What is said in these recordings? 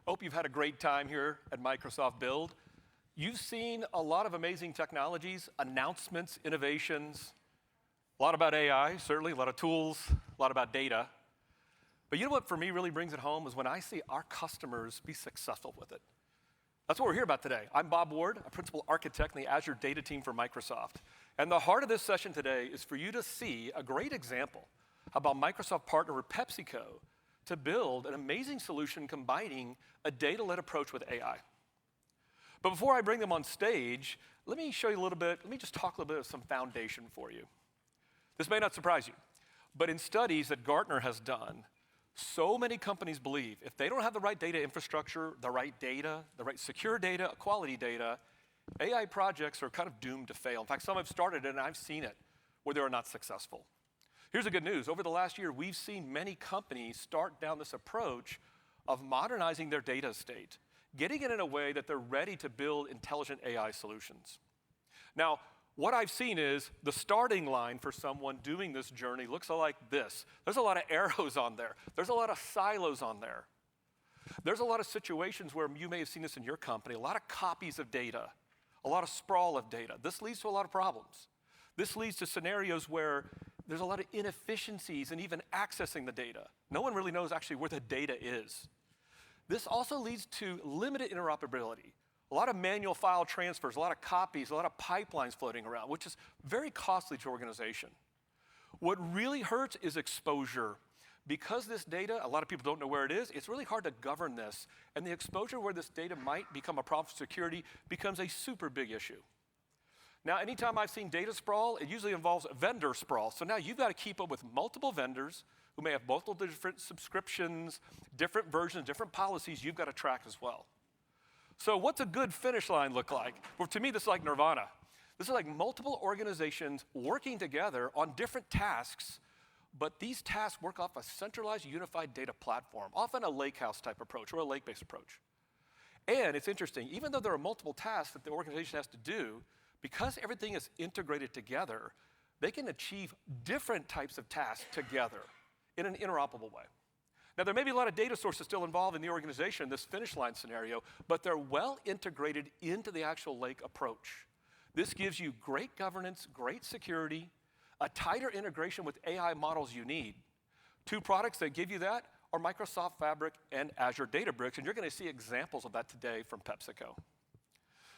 Hope you've had a great time here at Microsoft Build. You've seen a lot of amazing technologies, announcements, innovations, a lot about AI, certainly, a lot of tools, a lot about data. But you know what for me really brings it home is when I see our customers be successful with it. That's what we're here about today. I'm Bob Ward, a principal architect in the Azure data team for Microsoft. And the heart of this session today is for you to see a great example about Microsoft partnered with PepsiCo to build an amazing solution combining a data-led approach with AI. But before I bring them on stage, let me show you a little bit, let me just talk a little bit of some foundation for you. This may not surprise you, but in studies that Gartner has done, so many companies believe if they don't have the right data infrastructure, the right secure data, quality data, AI projects are kind of doomed to fail. In fact, some have started and I've seen it where they are not successful. Here's the good news. Over the last year, we've seen many companies start down this approach of modernizing their data estate, getting it in a way that they're ready to build intelligent AI solutions. Now, what I've seen is the starting line for someone doing this journey looks like this. There's a lot of arrows on there. There's a lot of silos on there. There's a lot of situations where you may have seen this in your company, a lot of copies of data, a lot of sprawl of data. This leads to a lot of problems. This leads to scenarios where there's a lot of inefficiencies in even accessing the data. No one really knows actually where the data is. This also leads to limited interoperability. A lot of manual file transfers, a lot of copies, a lot of pipelines floating around, which is very costly to your organization. What really hurts is exposure. Because this data, a lot of people don't know where it is, it's really hard to govern this. And the exposure where this data might become a problem for security becomes a super big issue. Now, anytime I've seen data sprawl, it usually involves vendor sprawl. So now you've got to keep up with multiple vendors who may have multiple different subscriptions, different versions, different policies you've got to track as well. So what's a good finish line look like? Well, to me, this is like nirvana. This is like multiple organizations working together on different tasks, but these tasks work off a centralized, unified data platform, often a lakehouse type approach or a lake-based approach. And it's interesting, even though there are multiple tasks that the organization has to do, because everything is integrated together, they can achieve different types of tasks together in an interoperable way. Now, there may be a lot of data sources still involved in the organization, this finish line scenario, but they're well integrated into the actual lake approach. This gives you great governance, great security, a tighter integration with AI models you need. Two products that give you that are Microsoft Fabric and Azure Databricks, and you're going to see examples of that today from PepsiCo.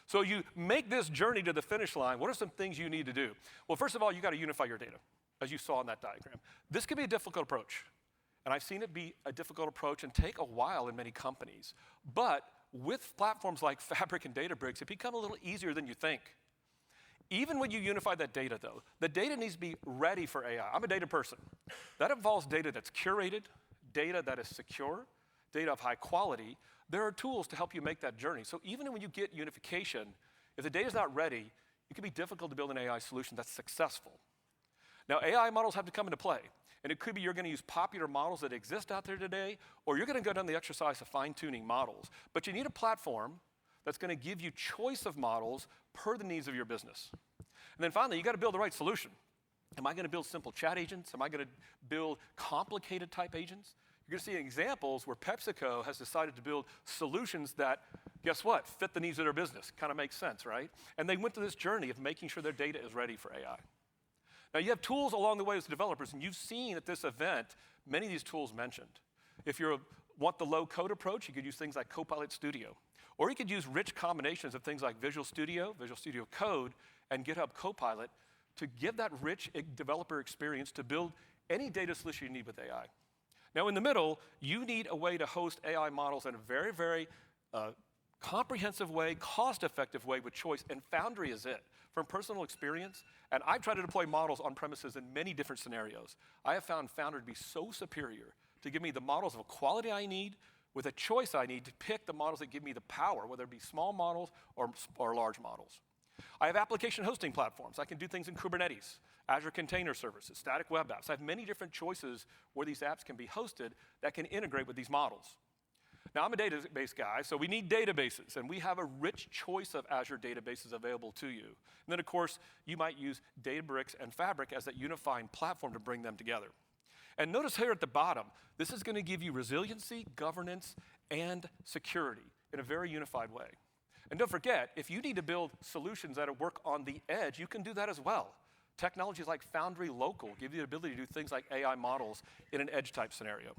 So you make this journey to the finish line. What are some things you need to do? Well, first of all, you got to unify your data, as you saw in that diagram. This can be a difficult approach, and I've seen it be a difficult approach and take a while in many companies. But with platforms like Fabric and Databricks, it becomes a little easier than you think. Even when you unify that data, though, the data needs to be ready for AI. I'm a data person. That involves data that's curated, data that is secure, data of high quality. There are tools to help you make that journey. So even when you get unification, if the data is not ready, it can be difficult to build an AI solution that's successful. Now, AI models have to come into play. And it could be you're going to use popular models that exist out there today, or you're going to go down the exercise of fine-tuning models. But you need a platform that's going to give you choice of models per the needs of your business. And then finally, you got to build the right solution. Am I going to build simple chat agents? Am I going to build complicated type agents? You're going to see examples where PepsiCo has decided to build solutions that, guess what, fit the needs of their business. Kind of makes sense, right? And they went through this journey of making sure their data is ready for AI. Now, you have tools along the way as developers, and you've seen at this event many of these tools mentioned. If you want the low-code approach, you could use things like Copilot Studio. Or you could use rich combinations of things like Visual Studio Code, and GitHub Copilot to give that rich developer experience to build any data solution you need with AI. Now, in the middle, you need a way to host AI models in a very, very comprehensive way, cost-effective way with choice, and Foundry is it. From personal experience, and I've tried to deploy models on premises in many different scenarios. I have found Foundry to be so superior to give me the models of quality I need with a choice I need to pick the models that give me the power, whether it be small models or large models. I have application hosting platforms. I can do things in Kubernetes, Azure Container Services, static web apps. I have many different choices where these apps can be hosted that can integrate with these models. Now, I'm a database guy, so we need databases, and we have a rich choice of Azure databases available to you. And then, of course, you might use Databricks and Fabric as that unifying platform to bring them together. And notice here at the bottom, this is going to give you resiliency, governance, and security in a very unified way. And don't forget, if you need to build solutions that work on the edge, you can do that as well. Technologies like Foundry Local give you the ability to do things like AI models in an edge-type scenario.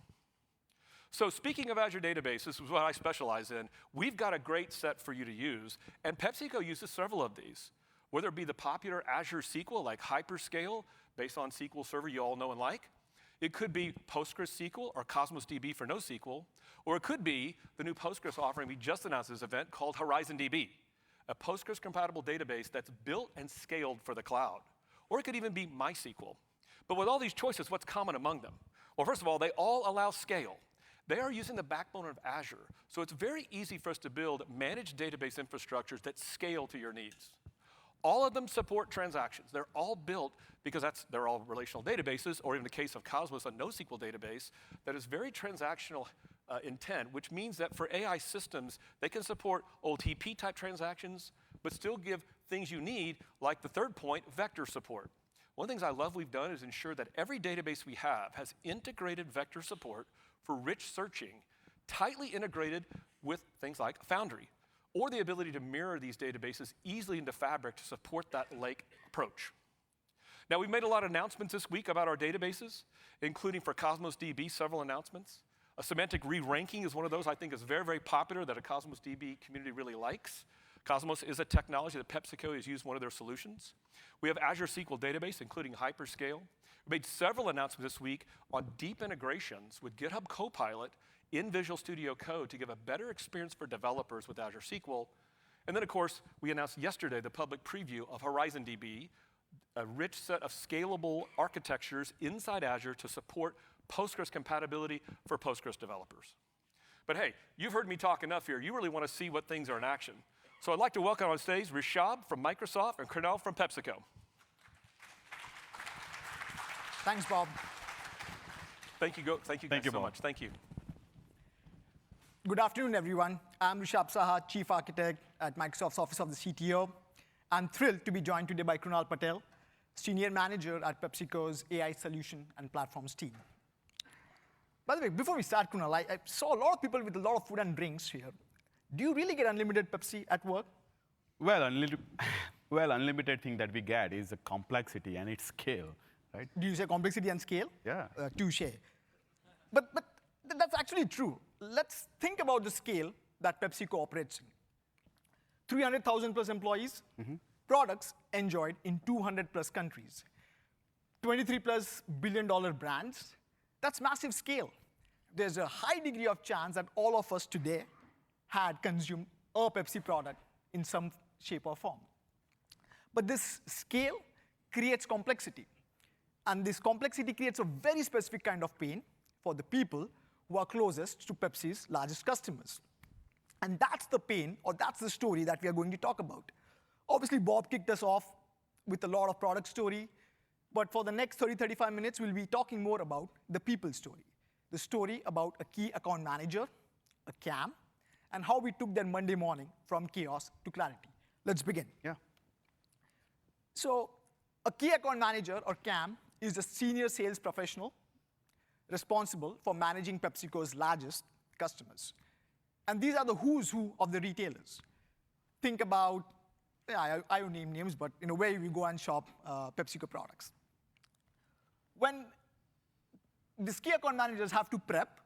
So speaking of Azure Databases, this is what I specialize in, we've got a great set for you to use, and PepsiCo uses several of these. Whether it be the popular Azure SQL like Hyperscale, based on SQL Server you all know and like. It could be PostgreSQL or Cosmos DB for NoSQL, or it could be the new Postgres offering we just announced this event called Horizon DB, a Postgres-compatible database that's built and scaled for the cloud. Or it could even be MySQL. But with all these choices, what's common among them? Well, first of all, they all allow scale. They are using the backbone of Azure, so it's very easy for us to build managed database infrastructures that scale to your needs. All of them support transactions. They're all built because they're all relational databases, or in the case of Cosmos, a NoSQL database that is very transactional intent, which means that for AI systems, they can support OLTP-type transactions, but still give things you need, like the third point, vector support. One of the things I love we've done is ensure that every database we have has integrated vector support for rich searching, tightly integrated with things like Foundry, or the ability to mirror these databases easily into Fabric to support that lake approach. Now, we've made a lot of announcements this week about our databases, including for Cosmos DB, several announcements. A semantic re-ranking is one of those I think is very, very popular that a Cosmos DB community really likes. Cosmos is a technology that PepsiCo has used in one of their solutions. We have Azure SQL Database, including Hyperscale. We made several announcements this week on deep integrations with GitHub Copilot in Visual Studio Code to give a better experience for developers with Azure SQL. And then, of course, we announced yesterday the public preview of Horizon DB, a rich set of scalable architectures inside Azure to support Postgres compatibility for Postgres developers. But hey, you've heard me talk enough here. You really want to see what things are in action. So I'd like to welcome on stage Rishabh from Microsoft and Krunal from PepsiCo. Thanks, Bob. Thank you guys so much. Thank you. Good afternoon, everyone. I'm Rishabh Saha, Chief Architect at Microsoft's Office of the CTO. I'm thrilled to be joined today by Krunal Patel, Senior Manager at PepsiCo's AI Solution and Platforms team. By the way, before we start, Krunal, I saw a lot of people with a lot of food and drinks here. Do you really get unlimited Pepsi at work? Well, unlimited thing that we get is the complexity and its scale, right? Do you say complexity and scale? Yeah. Touche. But that's actually true. Let's think about the scale that PepsiCo operates in. 300,000 plus employees, products enjoyed in 200 plus countries, 23 plus billion-dollar brands. That's massive scale. There's a high degree of chance that all of us today had consumed a Pepsi product in some shape or form. But this scale creates complexity. And this complexity creates a very specific kind of pain for the people who are closest to Pepsi's largest customers. And that's the pain, or that's the story that we are going to talk about. Obviously, Bob kicked us off with a lot of product story. But for the next 30-35 minutes, we'll be talking more about the people story. The story about a key account manager, a CAM, and how we took that Monday morning from chaos to clarity. Let's begin. Yeah. So a key account manager, or CAM, is a senior sales professional responsible for managing PepsiCo's largest customers. And these are the who's who of the retailers. Think about, I won't name names, but in a way we go and shop PepsiCo products. When these key account managers have to prep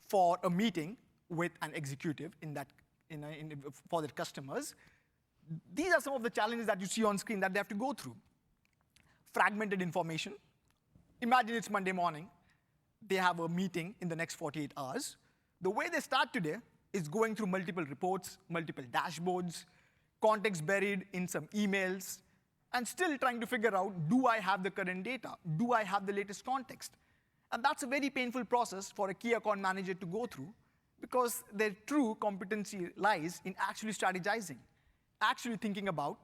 for a meeting with an executive for their customers, these are some of the challenges that you see on screen that they have to go through. Fragmented information. Imagine it's Monday morning. They have a meeting in the next 48 hours. The way they start today is going through multiple reports, multiple dashboards, context buried in some emails, and still trying to figure out, do I have the current data? Do I have the latest context? And that's a very painful process for a key account manager to go through, because their true competency lies in actually strategizing, actually thinking about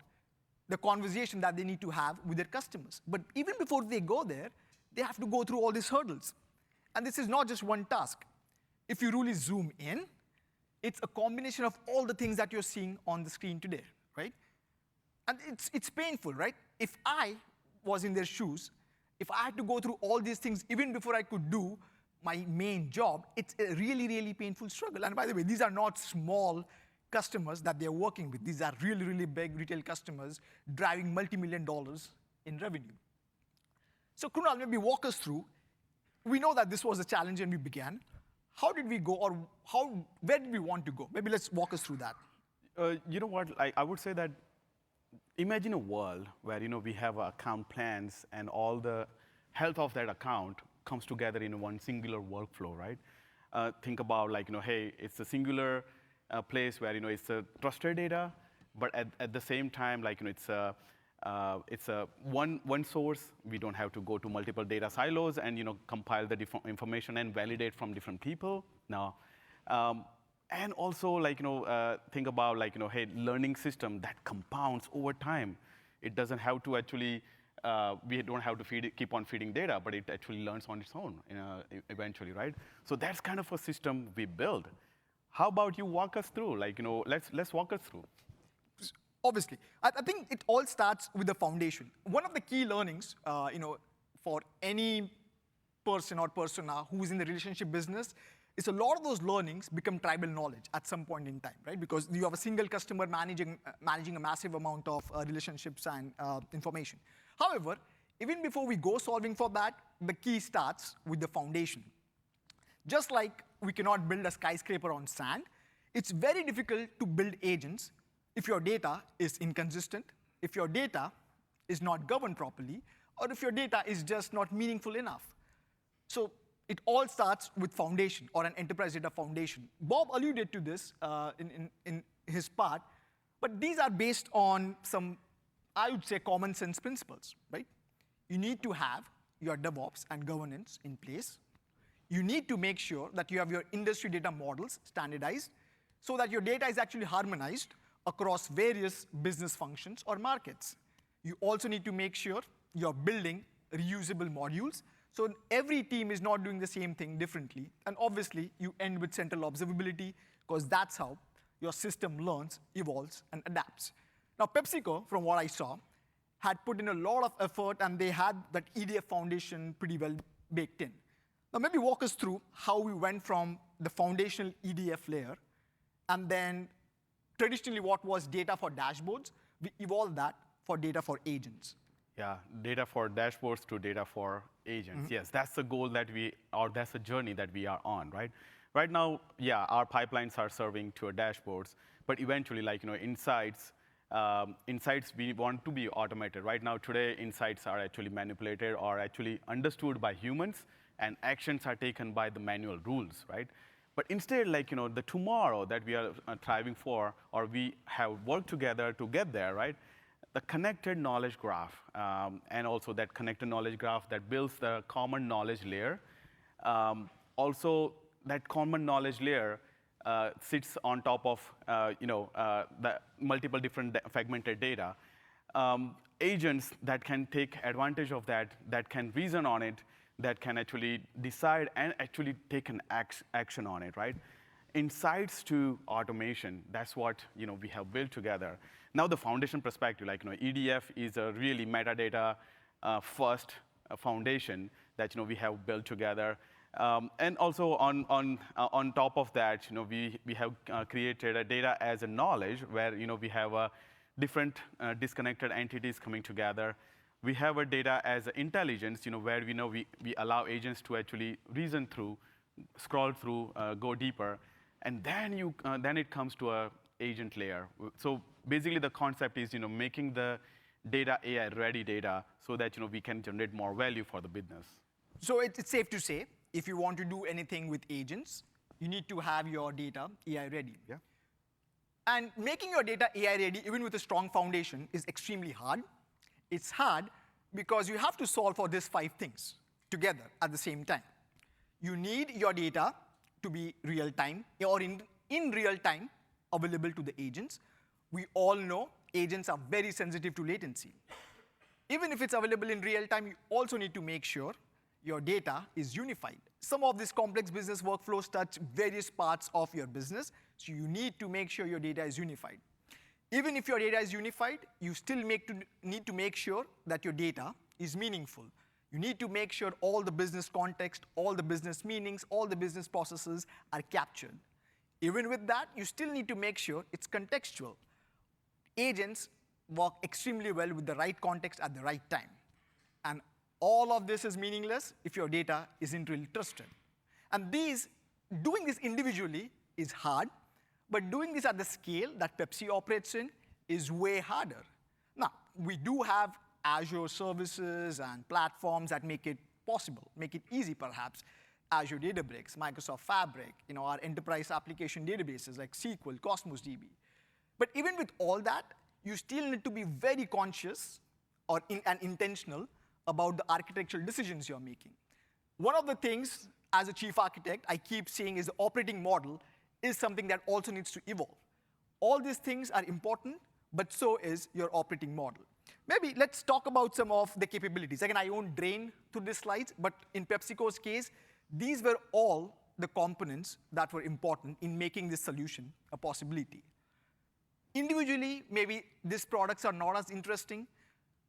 the conversation that they need to have with their customers. But even before they go there, they have to go through all these hurdles. And this is not just one task. If you really zoom in, it's a combination of all the things that you're seeing on the screen today, right? And it's painful, right? If I was in their shoes, if I had to go through all these things even before I could do my main job, it's a really, really painful struggle. And by the way, these are not small customers that they're working with. These are really, really big retail customers driving multi-million dollars in revenue. So Krunal, maybe walk us through. We know that this was a challenge when we began. How did we go, or where did we want to go? Maybe let's walk us through that. You know what? I would say that imagine a world where we have account plans and all the health of that account comes together in one singular workflow, right? Think about hey, it's a singular place where it's a trusted data, but at the same time it's a one source. We don't have to go to multiple data silos and compile the different information and validate from different people now. And also think about hey, learning system that compounds over time. It doesn't have to actually we don't have to keep on feeding data, but it actually learns on its own eventually, right? So that's kind of a system we build. How about you walk us through? Let's walk us through. Obviously, I think it all starts with the foundation. One of the key learnings, for any person or persona who's in the relationship business, is a lot of those learnings become tribal knowledge at some point in time, right? Because you have a single customer managing a massive amount of relationships and information. However, even before we go solving for that, the key starts with the foundation. Just like we cannot build a skyscraper on sand, it's very difficult to build agents if your data is inconsistent, if your data is not governed properly, or if your data is just not meaningful enough. So it all starts with foundation, or an enterprise data foundation. Bob alluded to this in his part, but these are based on some, I would say, common sense principles, right? You need to have your DevOps and governance in place. You need to make sure that you have your industry data models standardized so that your data is actually harmonized across various business functions or markets. You also need to make sure you're building reusable modules, so every team is not doing the same thing differently. And obviously, you end with central observability, because that's how your system learns, evolves, and adapts. Now, PepsiCo, from what I saw, had put in a lot of effort, and they had that EDF foundation pretty well baked in. Now, maybe walk us through how we went from the foundational EDF layer, and then traditionally what was data for dashboards, we evolved that for data for agents. Yeah, data for dashboards to data for agents. Mm-hmm. Yes, that's the goal that's the journey that we are on, right? Right now, yeah, our pipelines are serving to our dashboards, but eventually, insights we want to be automated. Right now, today, insights are actually manipulated or actually understood by humans, and actions are taken by the manual rules, right? But instead, the tomorrow that we are striving for, or we have worked together to get there, right? The connected knowledge graph, and also that connected knowledge graph that builds the common knowledge layer. Also, that common knowledge layer sits on top of the multiple different fragmented data. Agents that can take advantage of that can reason on it, that can actually decide and actually take an action on it, right? Insights to automation, that's what we have built together. Now the foundation perspective, EDF is a really metadata first foundation that we have built together. And also on top of that, we have created a data as a knowledge where we have different disconnected entities coming together. We have a data as intelligence, where we allow agents to actually reason through, scroll through, go deeper, and then it comes to a agent layer. So basically, the concept is making the data AI-ready data so that we can generate more value for the business. So it's safe to say, if you want to do anything with agents, you need to have your data AI-ready. Yeah. And making your data AI-ready, even with a strong foundation, is extremely hard. It's hard because you have to solve for these 5 things together at the same time. You need your data to be real-time, or in real-time available to the agents. We all know agents are very sensitive to latency. Even if it's available in real time, you also need to make sure your data is unified. Some of these complex business workflows touch various parts of your business, so you need to make sure your data is unified. Even if your data is unified, you still need to make sure that your data is meaningful. You need to make sure all the business context, all the business meanings, all the business processes are captured. Even with that, you still need to make sure it's contextual. Agents work extremely well with the right context at the right time. And all of this is meaningless if your data isn't really trusted. And doing this individually is hard, but doing this at the scale that Pepsi operates in is way harder. Now, we do have Azure services and platforms that make it possible, make it easy perhaps. Azure Databricks, Microsoft Fabric, our enterprise application databases like SQL, Cosmos DB. But even with all that, you still need to be very conscious and intentional about the architectural decisions you're making. One of the things, as a chief architect, I keep saying is the operating model is something that also needs to evolve. All these things are important, but so is your operating model. Maybe let's talk about some of the capabilities. Again, I won't drain through these slides, but in PepsiCo's case, these were all the components that were important in making this solution a possibility. Individually, maybe these products are not as interesting.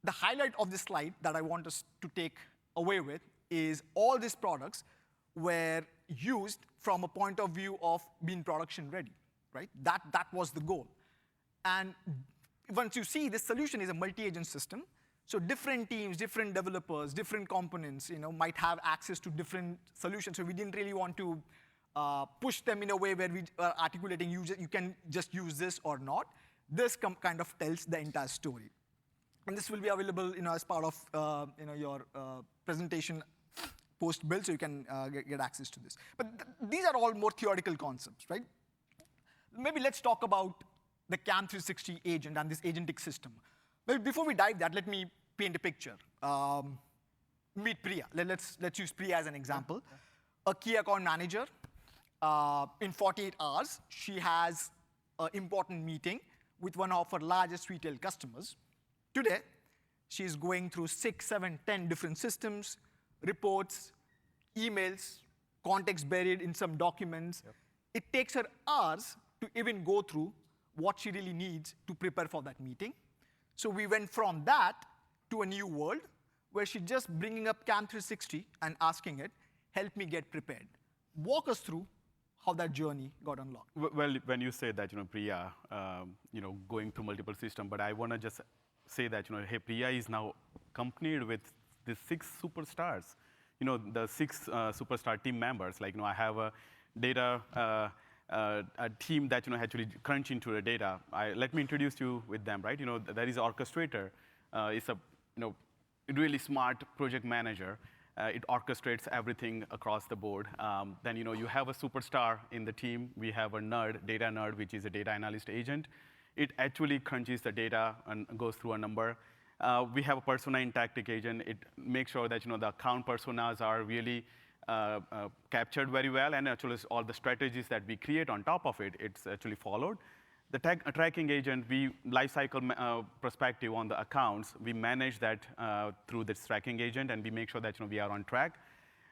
The highlight of this slide that I want us to take away with is all these products were used from a point of view of being production ready, right? That was the goal. And once you see this solution is a multi-agent system, so different teams, different developers, different components might have access to different solutions. So we didn't really want to push them in a way where we are articulating you can just use this or not. This kind of tells the entire story. And this will be available as part of your presentation post-build, so you can get access to this. But these are all more theoretical concepts, right? Maybe let's talk about the CAM360 agent and this agentic system. Maybe before we dive that, let me paint a picture. Meet Priya. Let's use Priya as an example. A key account manager. In 48 hours, she has an important meeting with one of her largest retail customers. Today, she's going through 6, 7, 10 different systems, reports, emails, context buried in some documents. Yep. It takes her hours to even go through what she really needs to prepare for that meeting. So we went from that to a new world where she's just bringing up CAM360 and asking it, help me get prepared. Walk us through how that journey got unlocked. Well, when you say that, Priya, going through multiple systems, but I want to just say that, hey, Priya is now accompanied with the 6 superstars, the 6 superstar team members. Like, I have a data a team that actually crunch into the data. Let me introduce you with them, right? There is orchestrator. It's a really smart project manager. It orchestrates everything across the board. Then you have a superstar in the team. We have a nerd, data nerd, which is a data analyst agent. It actually crunches the data and goes through a number. We have a persona in tactic agent. It makes sure that the account personas are really captured very well, and actually all the strategies that we create on top of it, it's actually followed. The tracking agent, we lifecycle perspective on the accounts, we manage that through this tracking agent, and we make sure that we are on track.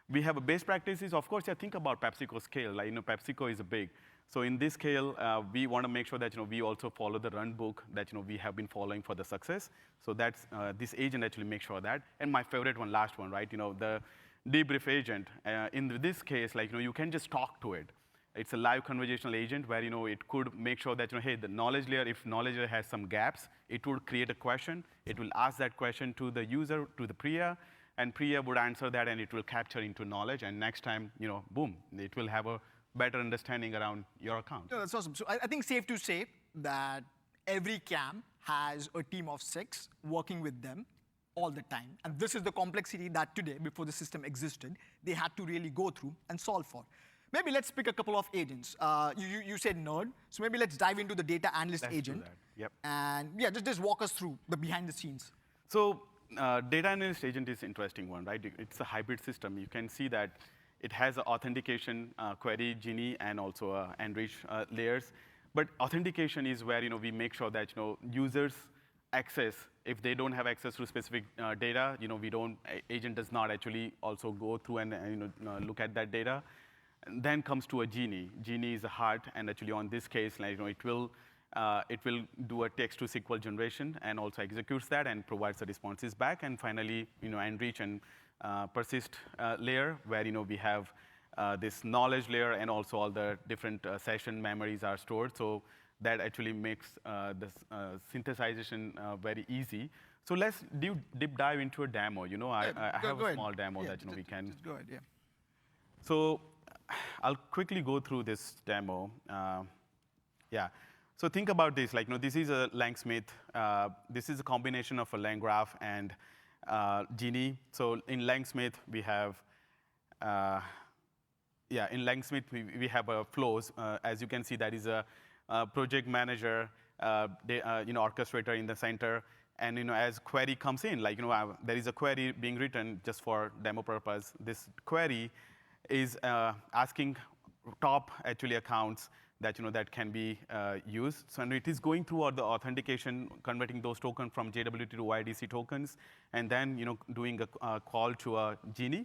We have a best practices. Of course, think about PepsiCo scale. Like, PepsiCo is big. So in this scale, we want to make sure that we also follow the run book that we have been following for the success. So that's this agent actually makes sure that. And my favorite one, last one, right? The debrief agent. In this case, like you can just talk to it. It's a live conversational agent where it could make sure that hey, the knowledge layer, if knowledge layer has some gaps, it would create a question. It will ask that question to the user, to the Priya, and Priya would answer that, and it will capture into knowledge. And next time, boom, it will have a better understanding around your account. Yeah, that's awesome. So I think safe to say that every CAM has a team of 6 working with them all the time. And this is the complexity that today, before the system existed, they had to really go through and solve for. Maybe let's pick a couple of agents. You said nerd, so maybe let's dive into the data analyst agent. Yep. And yeah, just walk us through the behind the scenes. So data analyst agent is an interesting one, right? It's a hybrid system. You can see that it has an authentication query, Genie, and also enrich layers. But authentication is where we make sure that users access, if they don't have access to specific data, agent does not actually also go through and look at that data. And then comes to a Genie. Genie is a heart, and actually on this case, it will do a text to SQL generation and also executes that and provides the responses back. And finally, enrich and Persist layer, where we have this knowledge layer, and also all the different session memories are stored. So that actually makes this synthesization very easy. So let's deep dive into a demo. I have a small demo that we can. Just go ahead, yeah. So I'll quickly go through this demo. Yeah. So think about this. This is a 𝗦𝗽𝗀𝗀𝗀. This is a combination of a 𝗀 and 𝗦𝗽. So in 𝗀 we have, in 𝗀 we have flows. As you can see, that is a project manager, orchestrator in the center. And as query comes in, there is a query being written just for demo purpose. This query is asking top actually accounts that can be used. So and it is going through all the authentication, converting those tokens from JWT to 𝗦𝗽𝗀𝗀𝗀 tokens, and then doing a call to a 𝗦𝗽.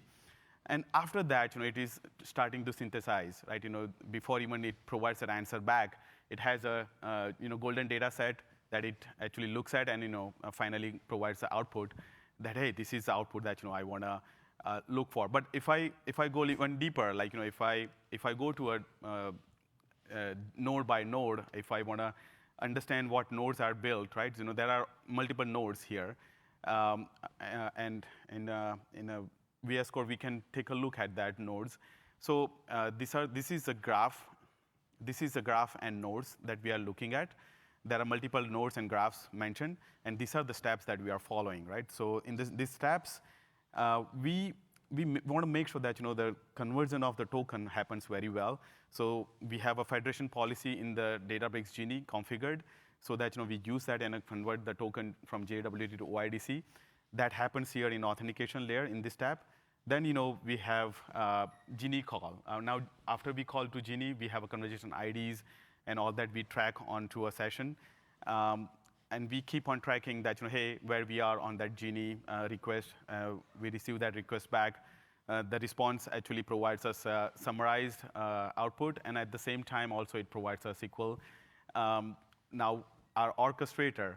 And after that, it is starting to synthesize, right? Before even it provides an answer back, it has a golden data set that it actually looks at, and finally provides the output that, hey, this is the output that I want to look for. But if I go even deeper, if I go to a node by node, if I want to understand what nodes are built, right? There are multiple nodes here, and in a VS Code we can take a look at that nodes. So this is a graph. This is a graph and nodes that we are looking at. There are multiple nodes and graphs mentioned, and these are the steps that we are following, right? So in these steps, we want to make sure that the conversion of the token happens very well. So we have a federation policy in the Databricks 𝗦𝗽 configured, so that we use that and convert the token from JWT to 𝗦𝗽𝗀𝗀𝗀. That happens here in authentication layer in this tab. Then we have 𝗦𝗽 call. Now after we call to 𝗦𝗽, we have a conversation IDs and all that we track onto a session. And we keep on tracking that, hey, where we are on that 𝗦𝗽 request. We receive that request back. The response actually provides us a summarized output, and at the same time, also it provides us SQL. Now, our orchestrator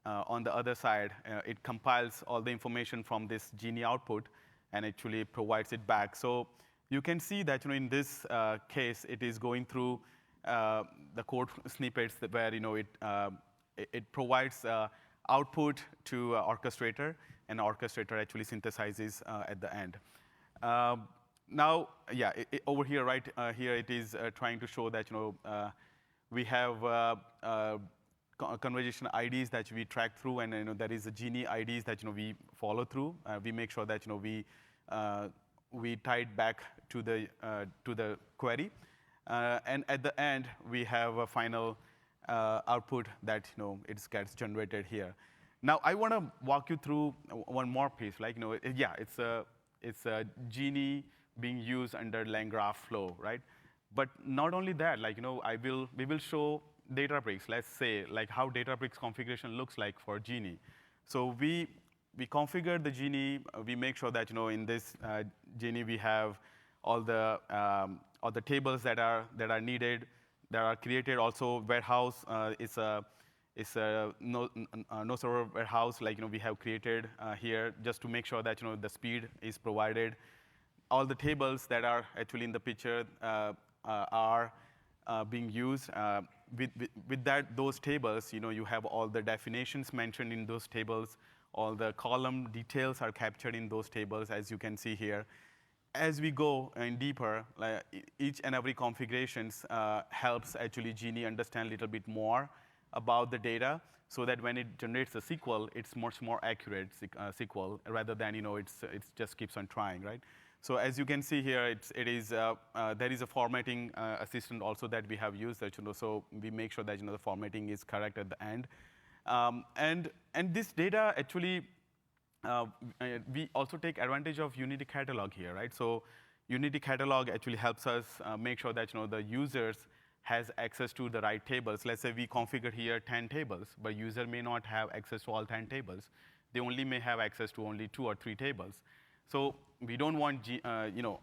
on the other side, it compiles all the information from this 𝗦𝗽 output and actually provides it back. So you can see that in this case, it is going through the code snippets where it provides output to orchestrator, and orchestrator actually synthesizes at the end. Now, yeah, over here, right here, it is trying to show that we have conversation IDs that we track through, and there is a 𝗦𝗽 IDs that we follow through. We make sure that we tie it back to the query, and at the end we have a final output that it gets generated here. Now I want to walk you through one more piece. It's a 𝗦𝗽 being used under 𝗀 flow, right? But not only that, we will show Databricks. Let's say how Databricks configuration looks like for 𝗦𝗽. So we configure the 𝗦𝗽. We make sure that in this 𝗦𝗽 we have all the tables that are needed. That are created. Also, warehouse is a no server warehouse. We have created here just to make sure that the speed is provided. All the tables that are actually in the picture are being used. With those tables, you have all the definitions mentioned in those tables. All the column details are captured in those tables, as you can see here. As we go in deeper, each and every configurations helps actually 𝗦𝗽 understand a little bit more about the data, so that when it generates a SQL, it's much more accurate SQL rather than it just keeps on trying, right? So as you can see here, there is a formatting assistant also that we have used. So we make sure that the formatting is correct at the end, and this data actually. We also take advantage of 𝗦𝗽 catalog here, right? So 𝗦𝗽 catalog actually helps us make sure that the users has access to the right tables. Let's say we configure here 10 tables, but user may not have access to all 10 tables. They only may have access to only 2 or 3 tables. So we don't want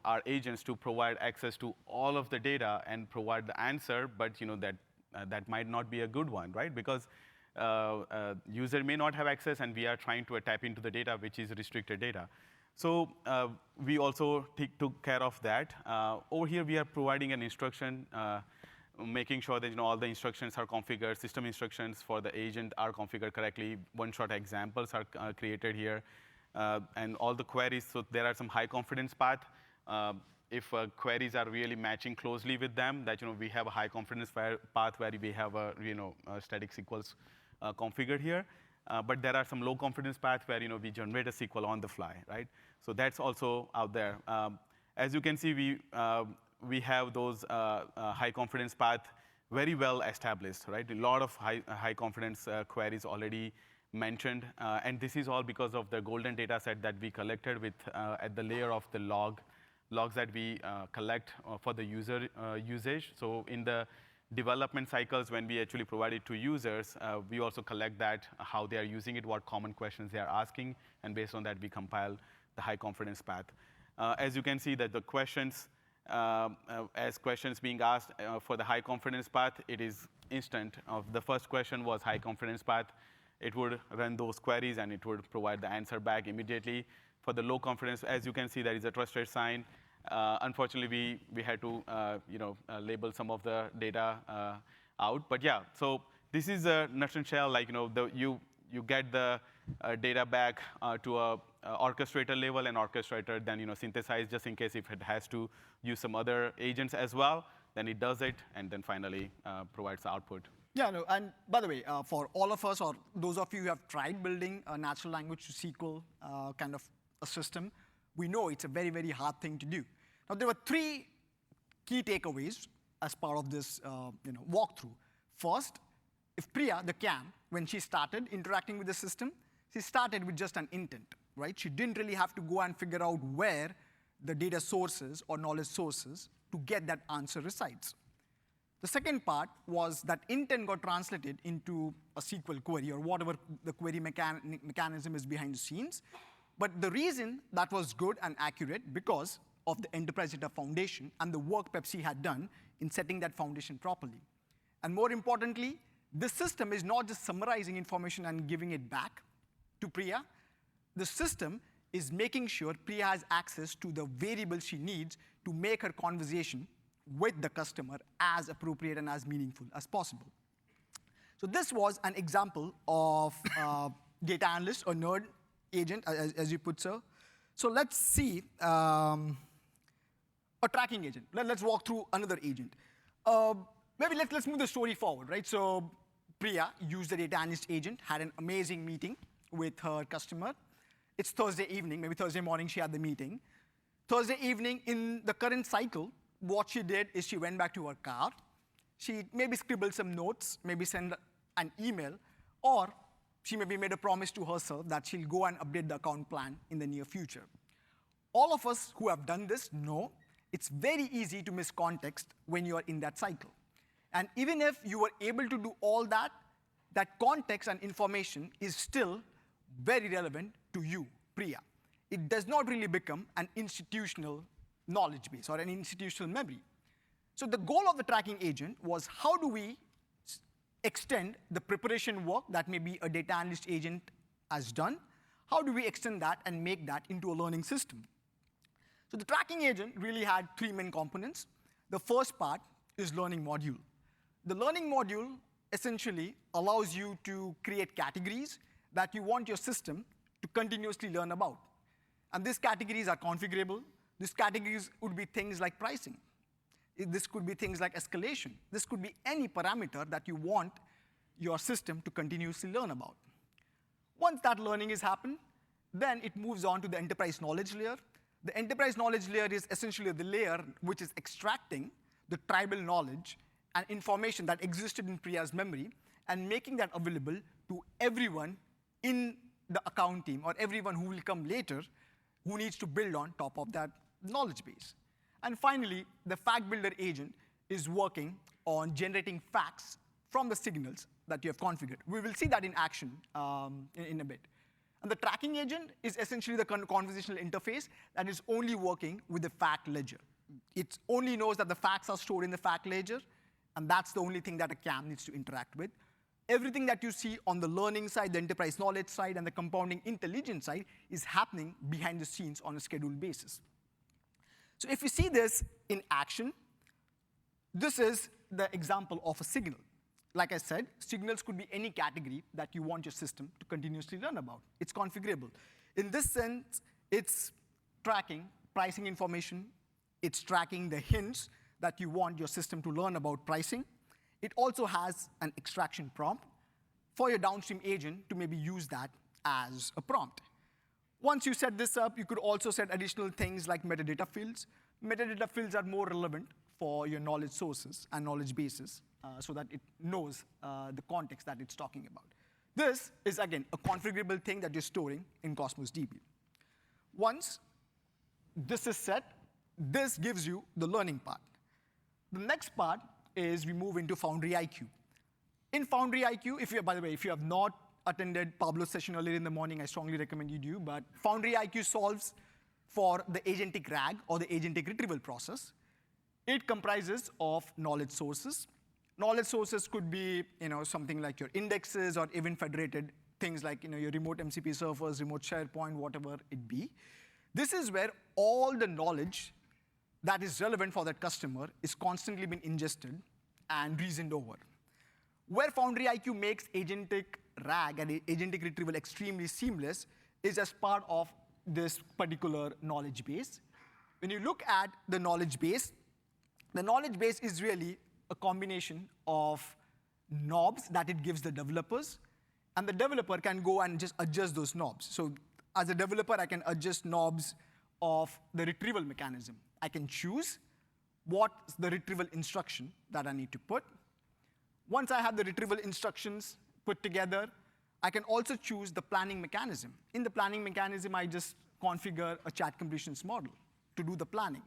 our agents to provide access to all of the data and provide the answer, but that might not be a good one, right? Because user may not have access, and we are trying to tap into the data which is restricted data. So we also took care of that. Over here, we are providing an instruction, making sure that all the instructions are configured, system instructions for the agent are configured correctly. One-shot examples are created here. And all the queries, so there are some high confidence path. If queries are really matching closely with them, that we have a high confidence path where we have a static SQLs configured here. But there are some low confidence paths where we generate a SQL on the fly, right? So that's also out there. As you can see, we have those high confidence path very well established, right? A lot of high confidence queries already mentioned, and this is all because of the golden data set that we collected with at the layer of the logs that we collect for the user usage. So in the development cycles, when we actually provide it to users, we also collect that, how they are using it, what common questions they are asking, and based on that, we compile the high confidence path. As you can see that the questions, as questions being asked for the high confidence path, it is instant. The first question was high confidence path. It would run those queries, and it would provide the answer back immediately. For the low confidence, as you can see, there is a trusted sign. Unfortunately, we had to label some of the data out. But yeah, so this is a nutshell. Like you get the data back to a orchestrator level, and orchestrator then synthesize just in case if it has to use some other agents as well. Then it does it, and then finally provides the output. Yeah, no, and by the way, for all of us or those of you who have tried building a natural language to SQL kind of a system, we know it's a very, very hard thing to do. Now, there were 3 key takeaways as part of this walkthrough. First, if Priya, the CAM, when she started interacting with the system, she started with just an intent, right? She didn't really have to go and figure out where the data sources or knowledge sources to get that answer resides. The second part was that intent got translated into a SQL query or whatever the query mechanism is behind the scenes. But the reason that was good and accurate because of the enterprise data foundation and the work Pepsi had done in setting that foundation properly. And more importantly, this system is not just summarizing information and giving it back to Priya. The system is making sure Priya has access to the variables she needs to make her conversation with the customer as appropriate and as meaningful as possible. So this was an example of data analyst or nerd agent, as you put, sir. So let's see a tracking agent. Let's walk through another agent. Maybe let's move the story forward, right? So Priya used the data analyst agent, had an amazing meeting with her customer. It's Thursday evening, maybe Thursday morning she had the meeting. Thursday evening in the current cycle, what she did is she went back to her car. She maybe scribbled some notes, maybe send an email, or she maybe made a promise to herself that she'll go and update the account plan in the near future. All of us who have done this know it's very easy to miss context when you are in that cycle. And even if you were able to do all that, that context and information is still very relevant to you, Priya. It does not really become an institutional knowledge base or an institutional memory. So the goal of the tracking agent was how do we extend the preparation work that maybe a data analyst agent has done? How do we extend that and make that into a learning system? So the tracking agent really had 3 main components. The first part is learning module. The learning module essentially allows you to create categories that you want your system to continuously learn about. And these categories are configurable. These categories would be things like pricing. This could be things like escalation. This could be any parameter that you want your system to continuously learn about. Once that learning has happened, then it moves on to the enterprise knowledge layer. The enterprise knowledge layer is essentially the layer which is extracting the tribal knowledge and information that existed in Priya's memory and making that available to everyone in the account team or everyone who will come later who needs to build on top of that knowledge base. And finally, the fact builder agent is working on generating facts from the signals that you have configured. We will see that in action in a bit. And the tracking agent is essentially the conversational interface that is only working with the fact ledger. It only knows that the facts are stored in the fact ledger, and that's the only thing that a CAM needs to interact with. Everything that you see on the learning side, the enterprise knowledge side, and the compounding intelligence side is happening behind the scenes on a scheduled basis. So if you see this in action, this is the example of a signal. Like I said, signals could be any category that you want your system to continuously learn about. It's configurable. In this sense, it's tracking pricing information. It's tracking the hints that you want your system to learn about pricing. It also has an extraction prompt for your downstream agent to maybe use that as a prompt. Once you set this up, you could also set additional things like metadata fields. Metadata fields are more relevant for your knowledge sources and knowledge bases so that it knows the context that it's talking about. This is, again, a configurable thing that you're storing in Cosmos DB. Once this is set, this gives you the learning part. The next part is we move into Foundry IQ. In Foundry IQ, by the way, if you have not attended Pablo's session earlier in the morning, I strongly recommend you do, but Foundry IQ solves for the agentic RAG, or the agentic retrieval process. It comprises of knowledge sources. Knowledge sources could be something like your indexes, or even federated things like your remote MCP servers, remote SharePoint, whatever it be. This is where all the knowledge that is relevant for that customer is constantly being ingested and reasoned over. Where Foundry IQ makes agentic RAG and agentic retrieval extremely seamless is as part of this particular knowledge base. When you look at the knowledge base is really a combination of knobs that it gives the developers, and the developer can go and just adjust those knobs. So as a developer, I can adjust knobs of the retrieval mechanism. I can choose what's the retrieval instruction that I need to put. Once I have the retrieval instructions put together, I can also choose the planning mechanism. In the planning mechanism, I just configure a chat completions model to do the planning.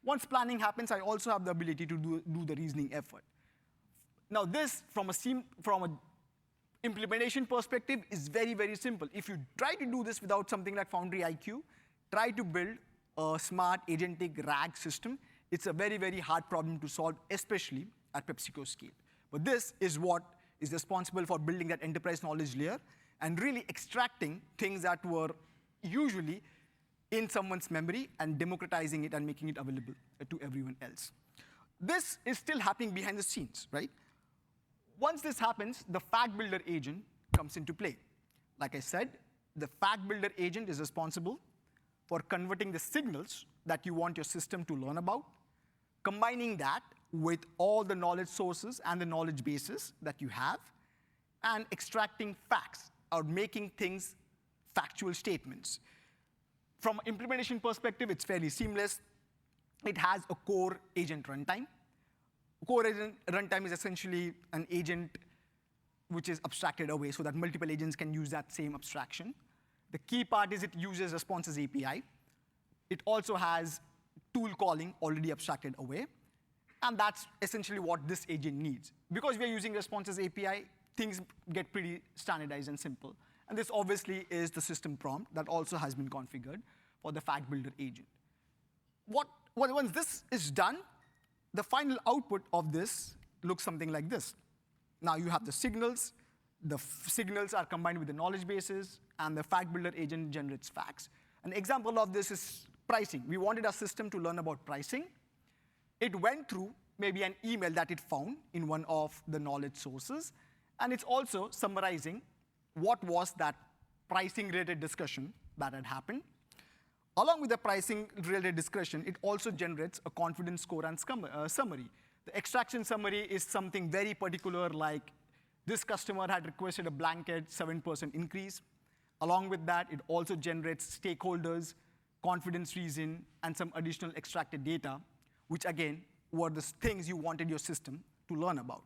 Once planning happens, I also have the ability to do the reasoning effort. Now this, from an implementation perspective, is very, very simple. If you try to do this without something like Foundry IQ, try to build a smart agentic RAG system, it's a very, very hard problem to solve, especially at PepsiCo scale. But this is what is responsible for building that enterprise knowledge layer and really extracting things that were usually in someone's memory and democratizing it and making it available to everyone else. This is still happening behind the scenes, right? Once this happens, the fact builder agent comes into play. Like I said, the fact builder agent is responsible for converting the signals that you want your system to learn about, combining that with all the knowledge sources and the knowledge bases that you have, and extracting facts, or making things factual statements. From an implementation perspective, it's fairly seamless. It has a core agent runtime. Core agent runtime is essentially an agent which is abstracted away so that multiple agents can use that same abstraction. The key part is it uses responses API. It also has tool calling already abstracted away. And that's essentially what this agent needs. Because we are using responses API, things get pretty standardized and simple. And this obviously is the system prompt that also has been configured for the fact builder agent. Once this is done, the final output of this looks something like this. Now you have the signals. The signals are combined with the knowledge bases, and the fact builder agent generates facts. An example of this is pricing. We wanted our system to learn about pricing. It went through maybe an email that it found in one of the knowledge sources, and it's also summarizing what was that pricing-related discussion that had happened. Along with the pricing-related discussion, it also generates a confidence score and summary. The extraction summary is something very particular, like this customer had requested a blanket 7% increase. Along with that, it also generates stakeholders, confidence reason, and some additional extracted data, which again were the things you wanted your system to learn about.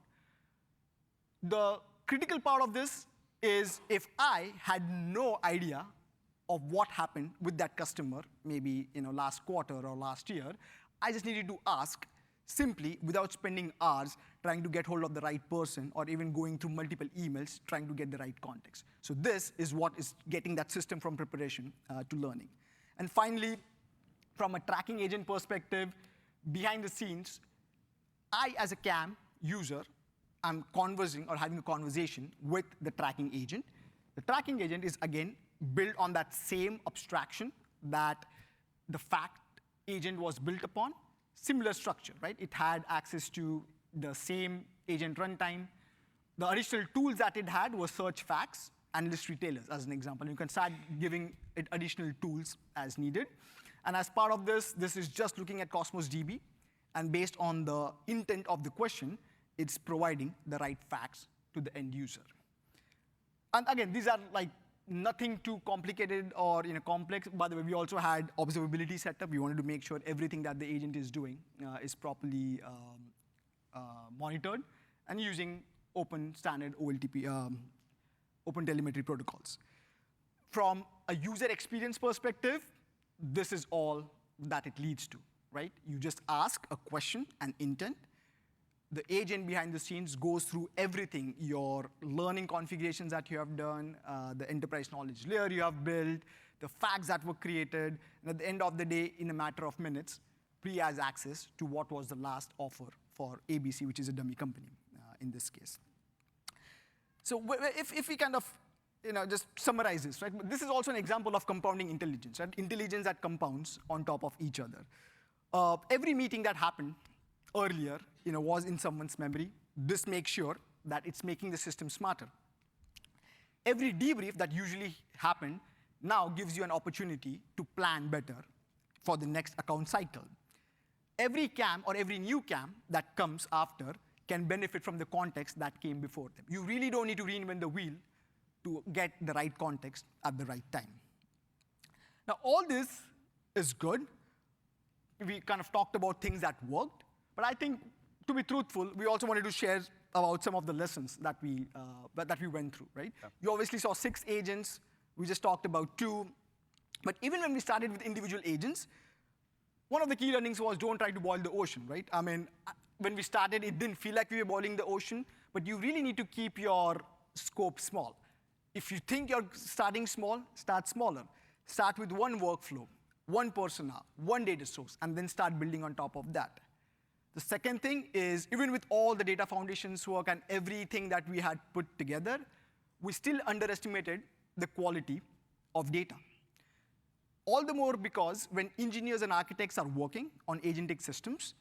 The critical part of this is if I had no idea of what happened with that customer, maybe last quarter or last year, I just needed to ask simply without spending hours trying to get hold of the right person or even going through multiple emails trying to get the right context. So this is what is getting that system from preparation to learning. And finally, from a tracking agent perspective, behind the scenes, I, as a CAM user, I'm conversing or having a conversation with the tracking agent. The tracking agent is, again, built on that same abstraction that the fact agent was built upon. Similar structure, right? It had access to the same agent runtime. The additional tools that it had were search facts and list retailers, as an example. You can start giving it additional tools as needed. And as part of this, this is just looking at Cosmos DB. And based on the intent of the question, it's providing the right facts to the end user. And again, these are like nothing too complicated or complex. By the way, we also had observability setup. We wanted to make sure everything that the agent is doing is properly monitored and using open standard OLTP, open telemetry protocols. From a user experience perspective, this is all that it leads to, right? You just ask a question and intent. The agent behind the scenes goes through everything, your learning configurations that you have done, the enterprise knowledge layer you have built, the facts that were created, and at the end of the day, in a matter of minutes, Pri has access to what was the last offer for ABC, which is a dummy company in this case. So if we kind of just summarize this, right? This is also an example of compounding intelligence, right? Intelligence that compounds on top of each other. Every meeting that happened earlier was in someone's memory. This makes sure that it's making the system smarter. Every debrief that usually happened now gives you an opportunity to plan better for the next account cycle. Every CAM or every new CAM that comes after can benefit from the context that came before them. You really don't need to reinvent the wheel to get the right context at the right time. Now, all this is good. We kind of talked about things that worked. But I think, to be truthful, we also wanted to share about some of the lessons that we went through, right? Yeah. You obviously saw 6 agents. We just talked about 2. But even when we started with individual agents, one of the key learnings was don't try to boil the ocean, right? I mean, when we started, it didn't feel like we were boiling the ocean. But you really need to keep your scope small. If you think you're starting small, start smaller. Start with one workflow, one persona, one data source, and then start building on top of that. The second thing is, even with all the data foundations work and everything that we had put together, we still underestimated the quality of data. All the more because when engineers and architects are working on agentic systems,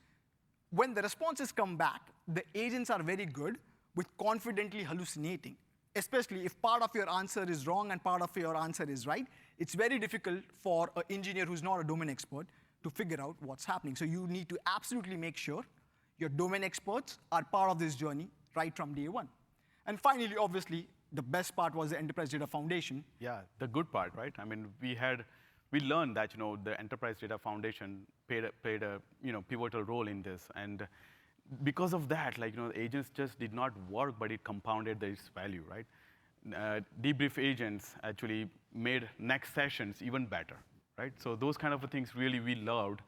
when the responses come back, the agents are very good with confidently hallucinating. Especially if part of your answer is wrong and part of your answer is right, it's very difficult for an engineer who's not a domain expert to figure out what's happening. So you need to absolutely make sure your domain experts are part of this journey right from day one. And finally, obviously, the best part was the Enterprise Data Foundation. Yeah, the good part, right? I mean, we learned that the Enterprise Data Foundation played a pivotal role in this, and because of that, agents just did not work, but it compounded its value, right? Debrief agents actually made next sessions even better, right? So those kind of things really we loved,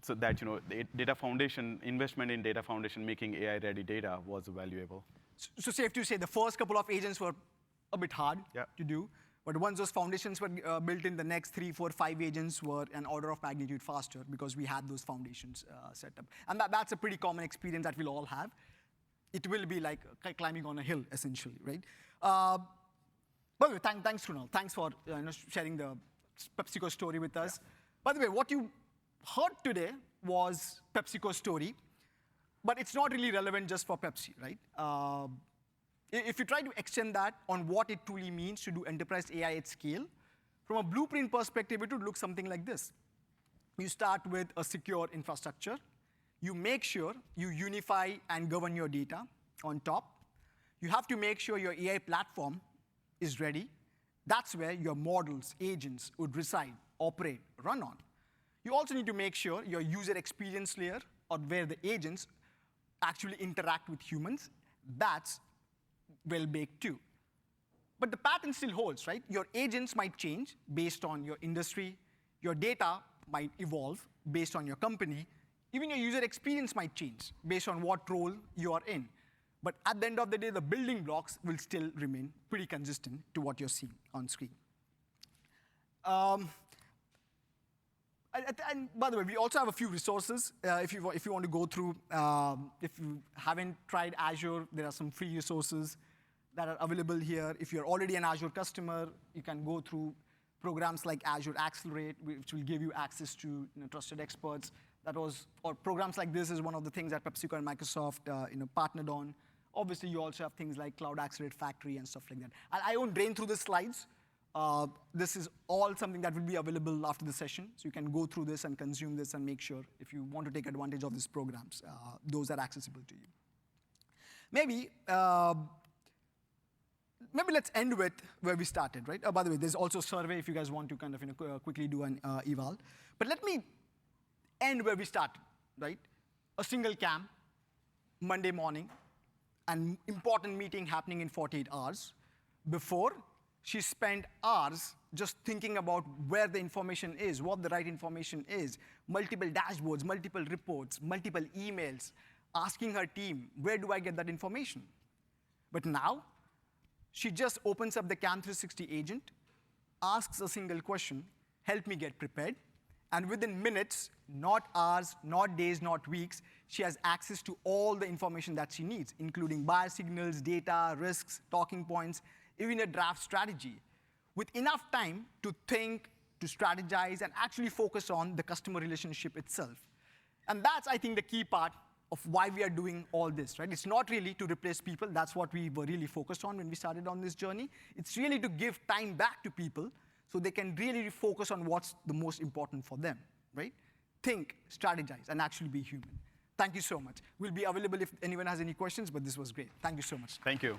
so that the data foundation, investment in data foundation, making AI-ready data was valuable. So safe to say the first couple of agents were a bit hard to do, but once those foundations were built in, the next 3, 4, 5 agents were an order of magnitude faster because we had those foundations set up. And that's a pretty common experience that we'll all have. It will be like climbing on a hill, essentially, right? By the way, thanks, Krunal. Thanks for sharing the PepsiCo story with us. Yeah. By the way, what you heard today was PepsiCo's story, but it's not really relevant just for Pepsi, right? If you try to extend that on what it truly means to do enterprise AI at scale, from a blueprint perspective, it would look something like this. You start with a secure infrastructure. You make sure you unify and govern your data on top. You have to make sure your AI platform is ready. That's where your models, agents would reside, operate, run on. You also need to make sure your user experience layer, or where the agents actually interact with humans, that's well-baked too. But the pattern still holds, right? Your agents might change based on your industry. Your data might evolve based on your company. Even your user experience might change based on what role you are in. But at the end of the day, the building blocks will still remain pretty consistent to what you're seeing on screen. And by the way, we also have a few resources if you want to go through. If you haven't tried Azure, there are some free resources that are available here. If you're already an Azure customer, you can go through programs like Azure Accelerate, which will give you access to trusted experts. Or programs like this is one of the things that PepsiCo and Microsoft partnered on. Obviously, you also have things like Cloud Accelerate Factory and stuff like that. I won't drain through the slides. This is all something that will be available after the session. So you can go through this and consume this and make sure if you want to take advantage of these programs, those are accessible to you. Maybe let's end with where we started, right? By the way, there's also a survey if you guys want to kind of quickly do an eval. But let me end where we started, right? A single CAM, Monday morning, an important meeting happening in 48 hours. Before, she spent hours just thinking about where the information is, what the right information is, multiple dashboards, multiple reports, multiple emails, asking her team, where do I get that information? But now, she just opens up the CAM 360 agent, asks a single question, help me get prepared, and within minutes, not hours, not days, not weeks, she has access to all the information that she needs, including buyer signals, data, risks, talking points, even a draft strategy, with enough time to think, to strategize, and actually focus on the customer relationship itself. And that's, I think, the key part of why we are doing all this, right? It's not really to replace people. That's what we were really focused on when we started on this journey. It's really to give time back to people so they can really focus on what's the most important for them, right? Think, strategize, and actually be human. Thank you so much. We'll be available if anyone has any questions, but this was great. Thank you so much. Thank you.